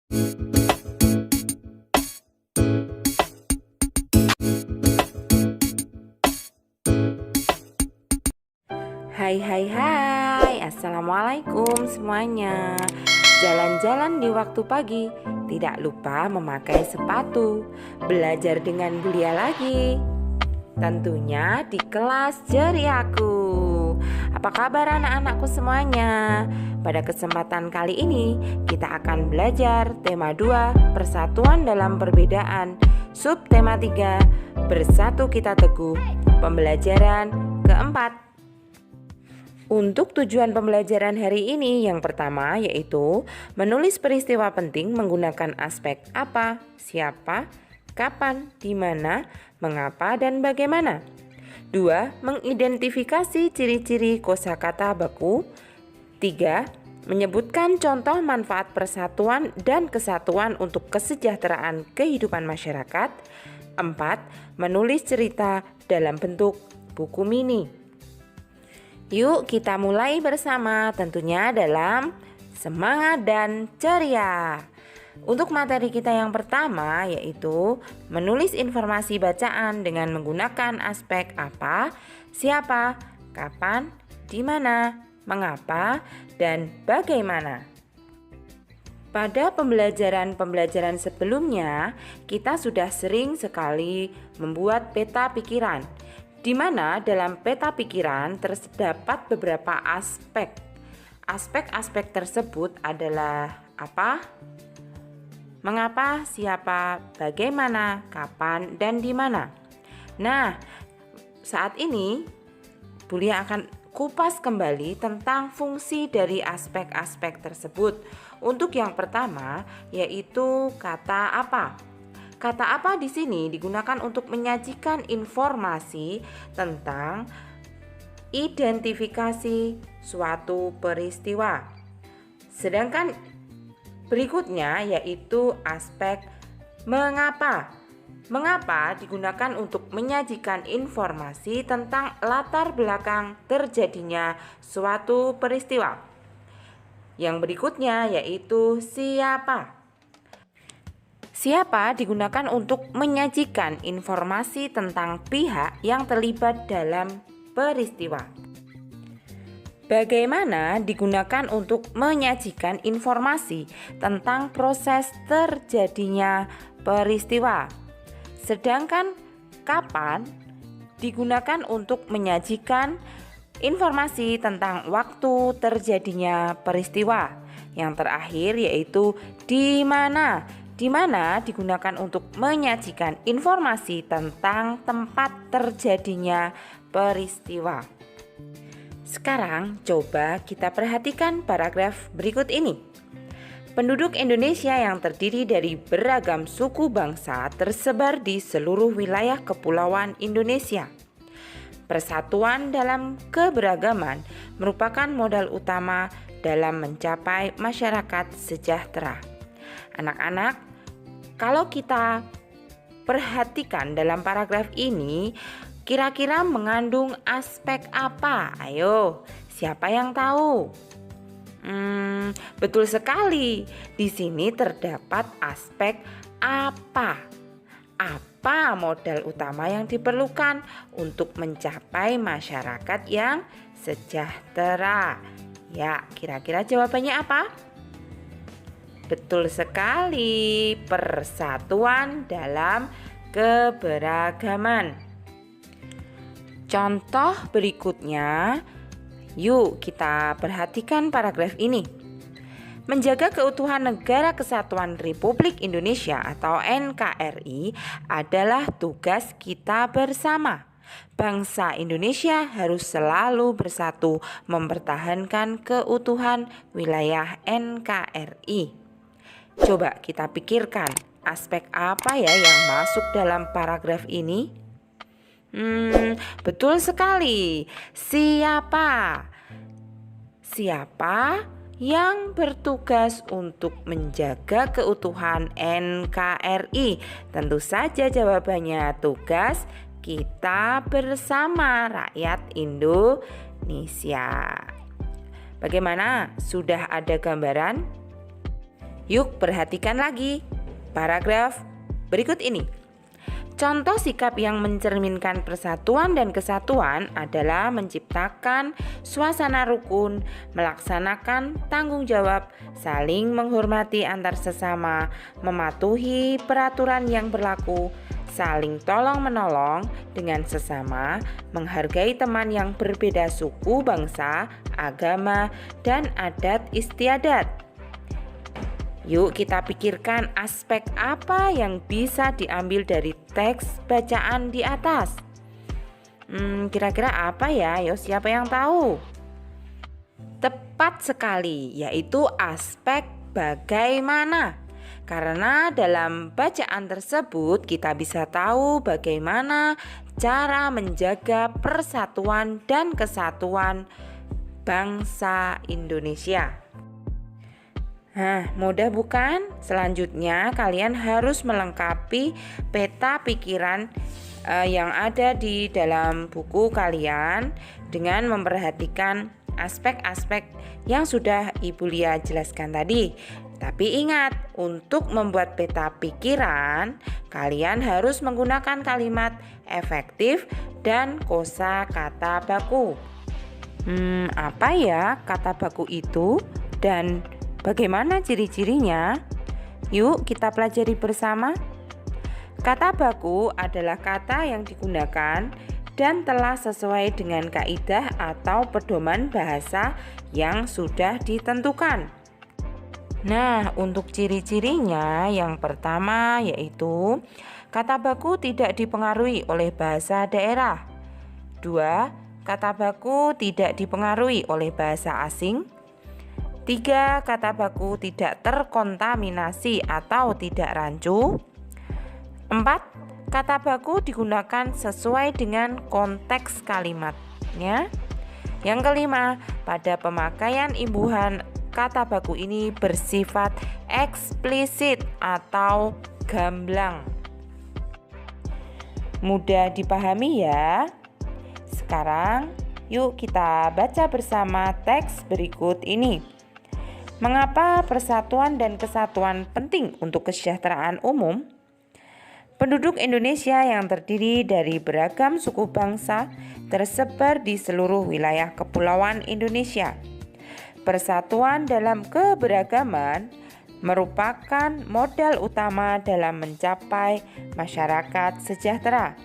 Hai hai hai, Assalamualaikum semuanya. Jalan-jalan di waktu pagi, tidak lupa memakai sepatu. Belajar dengan Bulia lagi, tentunya di kelas Jeriaku. Apa kabar anak-anakku semuanya? Pada kesempatan kali ini kita akan belajar tema 2, persatuan dalam perbedaan. Subtema 3, bersatu kita teguh. Pembelajaran keempat. Untuk tujuan pembelajaran hari ini, yang pertama yaitu menulis peristiwa penting menggunakan aspek apa, siapa, kapan, di mana, mengapa, dan bagaimana. 2. Mengidentifikasi ciri-ciri kosakata baku. 3. Menyebutkan contoh manfaat persatuan dan kesatuan untuk kesejahteraan kehidupan masyarakat. 4. Menulis cerita dalam bentuk buku mini. Yuk kita mulai bersama, tentunya dalam semangat dan ceria. Untuk materi kita yang pertama yaitu menulis informasi bacaan dengan menggunakan aspek apa, siapa, kapan, di mana, mengapa, dan bagaimana. Pada pembelajaran sebelumnya, kita sudah sering sekali membuat peta pikiran, di mana dalam peta pikiran terdapat beberapa aspek. Aspek-aspek tersebut adalah apa, mengapa, siapa, bagaimana, kapan, dan di mana. Nah, saat ini Bulia akan kupas kembali tentang fungsi dari aspek-aspek tersebut. Untuk yang pertama yaitu kata apa. Kata apa di sini digunakan untuk menyajikan informasi tentang identifikasi suatu peristiwa. Sedangkan berikutnya yaitu aspek mengapa. Mengapa digunakan untuk menyajikan informasi tentang latar belakang terjadinya suatu peristiwa. Yang berikutnya yaitu siapa. Siapa digunakan untuk menyajikan informasi tentang pihak yang terlibat dalam peristiwa. Bagaimana digunakan untuk menyajikan informasi tentang proses terjadinya peristiwa. Sedangkan kapan digunakan untuk menyajikan informasi tentang waktu terjadinya peristiwa. Yang terakhir yaitu di mana. Di mana digunakan untuk menyajikan informasi tentang tempat terjadinya peristiwa. Sekarang coba kita perhatikan paragraf berikut ini. Penduduk Indonesia yang terdiri dari beragam suku bangsa tersebar di seluruh wilayah kepulauan Indonesia. Persatuan dalam keberagaman merupakan modal utama dalam mencapai masyarakat sejahtera. Anak-anak, kalau kita perhatikan dalam paragraf ini, kira-kira mengandung aspek apa? Ayo, siapa yang tahu? Betul sekali. Di sini terdapat aspek apa. Apa modal utama yang diperlukan untuk mencapai masyarakat yang sejahtera? Ya, kira-kira jawabannya apa? Betul sekali, persatuan dalam keberagaman. Contoh berikutnya, yuk kita perhatikan paragraf ini. Menjaga keutuhan Negara Kesatuan Republik Indonesia atau NKRI adalah tugas kita bersama. Bangsa Indonesia harus selalu bersatu mempertahankan keutuhan wilayah NKRI. Coba kita pikirkan aspek apa ya yang masuk dalam paragraf ini? Betul sekali. Siapa? Siapa yang bertugas untuk menjaga keutuhan NKRI? Tentu saja jawabannya tugas kita bersama rakyat Indonesia. Bagaimana? Sudah ada gambaran? Yuk perhatikan lagi paragraf berikut ini. Contoh sikap yang mencerminkan persatuan dan kesatuan adalah menciptakan suasana rukun, melaksanakan tanggung jawab, saling menghormati antar sesama, mematuhi peraturan yang berlaku, saling tolong-menolong dengan sesama, menghargai teman yang berbeda suku, bangsa, agama, dan adat istiadat. Yuk kita pikirkan aspek apa yang bisa diambil dari teks bacaan di atas. Kira-kira apa ya? Yo, siapa yang tahu? Tepat sekali, yaitu aspek bagaimana. Karena dalam bacaan tersebut kita bisa tahu bagaimana cara menjaga persatuan dan kesatuan bangsa Indonesia. Nah, mudah bukan? Selanjutnya kalian harus melengkapi peta pikiran yang ada di dalam buku kalian dengan memperhatikan aspek-aspek yang sudah Ibu Lia jelaskan tadi. Tapi ingat, untuk membuat peta pikiran, kalian harus menggunakan kalimat efektif dan kosakata baku. Apa ya kata baku itu dan bagaimana ciri-cirinya? Yuk kita pelajari bersama. Kata baku adalah kata yang digunakan dan telah sesuai dengan kaidah atau pedoman bahasa yang sudah ditentukan. Nah, untuk ciri-cirinya yang pertama yaitu kata baku tidak dipengaruhi oleh bahasa daerah. 2. Kata baku tidak dipengaruhi oleh bahasa asing. 3. Kata baku tidak terkontaminasi atau tidak rancu. 4. Kata baku digunakan sesuai dengan konteks kalimatnya. Yang kelima, pada pemakaian imbuhan kata baku ini bersifat eksplisit atau gamblang. Mudah dipahami ya. Sekarang yuk kita baca bersama teks berikut ini. Mengapa persatuan dan kesatuan penting untuk kesejahteraan umum? Penduduk Indonesia yang terdiri dari beragam suku bangsa tersebar di seluruh wilayah kepulauan Indonesia. Persatuan dalam keberagaman merupakan modal utama dalam mencapai masyarakat sejahtera.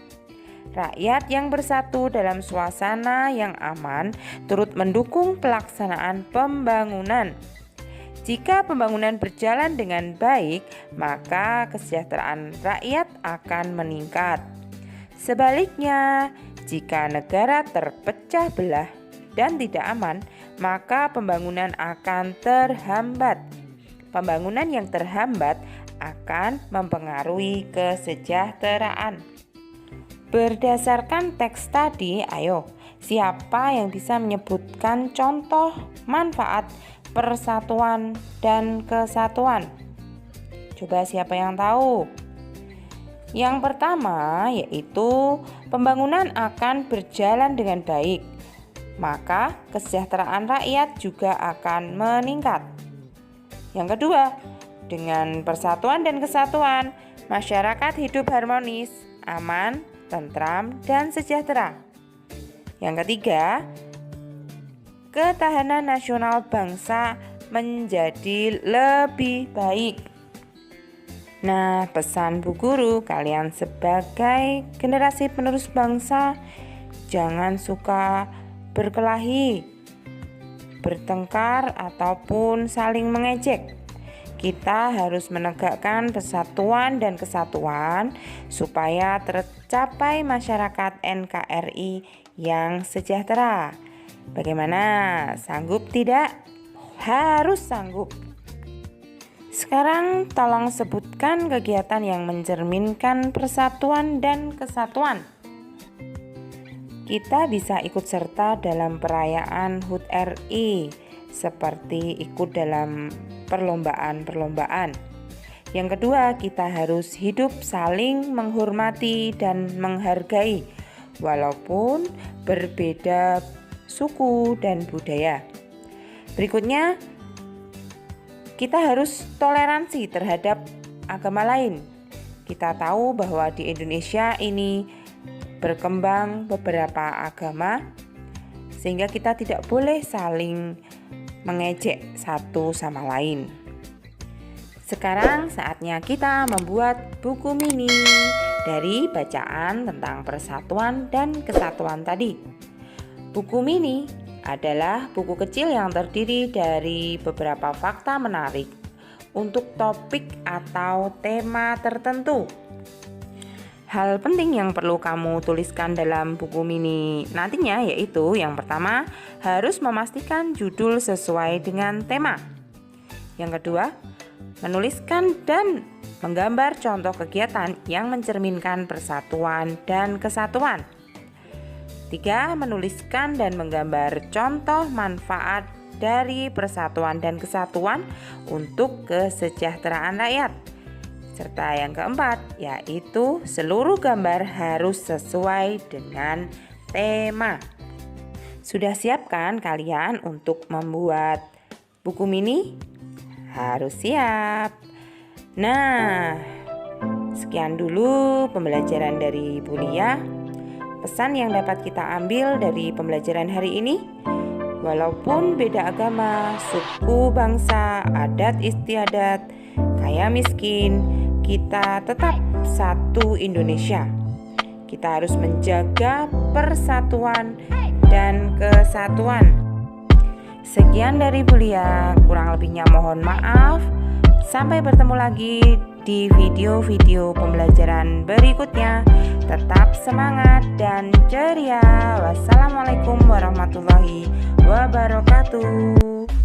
Rakyat yang bersatu dalam suasana yang aman turut mendukung pelaksanaan pembangunan. Jika pembangunan berjalan dengan baik, maka kesejahteraan rakyat akan meningkat. Sebaliknya, jika negara terpecah belah dan tidak aman, maka pembangunan akan terhambat. Pembangunan yang terhambat akan mempengaruhi kesejahteraan. Berdasarkan teks tadi, ayo, siapa yang bisa menyebutkan contoh manfaat persatuan dan kesatuan? Coba siapa yang tahu? Yang pertama yaitu pembangunan akan berjalan dengan baik, maka kesejahteraan rakyat juga akan meningkat. Yang kedua, dengan persatuan dan kesatuan, masyarakat hidup harmonis, aman, tentram, dan sejahtera. Yang ketiga, ketahanan nasional bangsa menjadi lebih baik. Nah, pesan Bu Guru, kalian sebagai generasi penerus bangsa, jangan suka berkelahi, bertengkar, ataupun saling mengejek. Kita harus menegakkan persatuan dan kesatuan supaya tercapai masyarakat NKRI yang sejahtera. Bagaimana? Sanggup tidak? Harus sanggup. Sekarang tolong sebutkan kegiatan yang mencerminkan persatuan dan kesatuan. Kita bisa ikut serta dalam perayaan HUT RI, seperti ikut dalam perlombaan-perlombaan. Yang kedua, kita harus hidup saling menghormati dan menghargai, walaupun berbeda suku dan budaya. Berikutnya, kita harus toleransi terhadap agama lain. Kita tahu bahwa di Indonesia ini berkembang beberapa agama, sehingga kita tidak boleh saling mengejek satu sama lain. Sekarang saatnya kita membuat buku mini dari bacaan tentang persatuan dan kesatuan tadi. Buku mini adalah buku kecil yang terdiri dari beberapa fakta menarik untuk topik atau tema tertentu. Hal penting yang perlu kamu tuliskan dalam buku mini nantinya yaitu yang pertama, harus memastikan judul sesuai dengan tema. Yang kedua, menuliskan dan menggambar contoh kegiatan yang mencerminkan persatuan dan kesatuan. 3. Menuliskan dan menggambar contoh manfaat dari persatuan dan kesatuan untuk kesejahteraan rakyat. Serta yang keempat, yaitu seluruh gambar harus sesuai dengan tema. Sudah siapkan kalian untuk membuat buku mini? Harus siap. Nah, sekian dulu pembelajaran dari Bu Lia. Pesan yang dapat kita ambil dari pembelajaran hari ini, walaupun beda agama, suku, bangsa, adat istiadat, kaya miskin, kita tetap satu Indonesia. Kita harus menjaga persatuan dan kesatuan. Sekian dari Bu Lia, kurang lebihnya mohon maaf. Sampai bertemu lagi di video-video pembelajaran berikutnya. Tetap semangat dan ceria. Wassalamualaikum warahmatullahi wabarakatuh.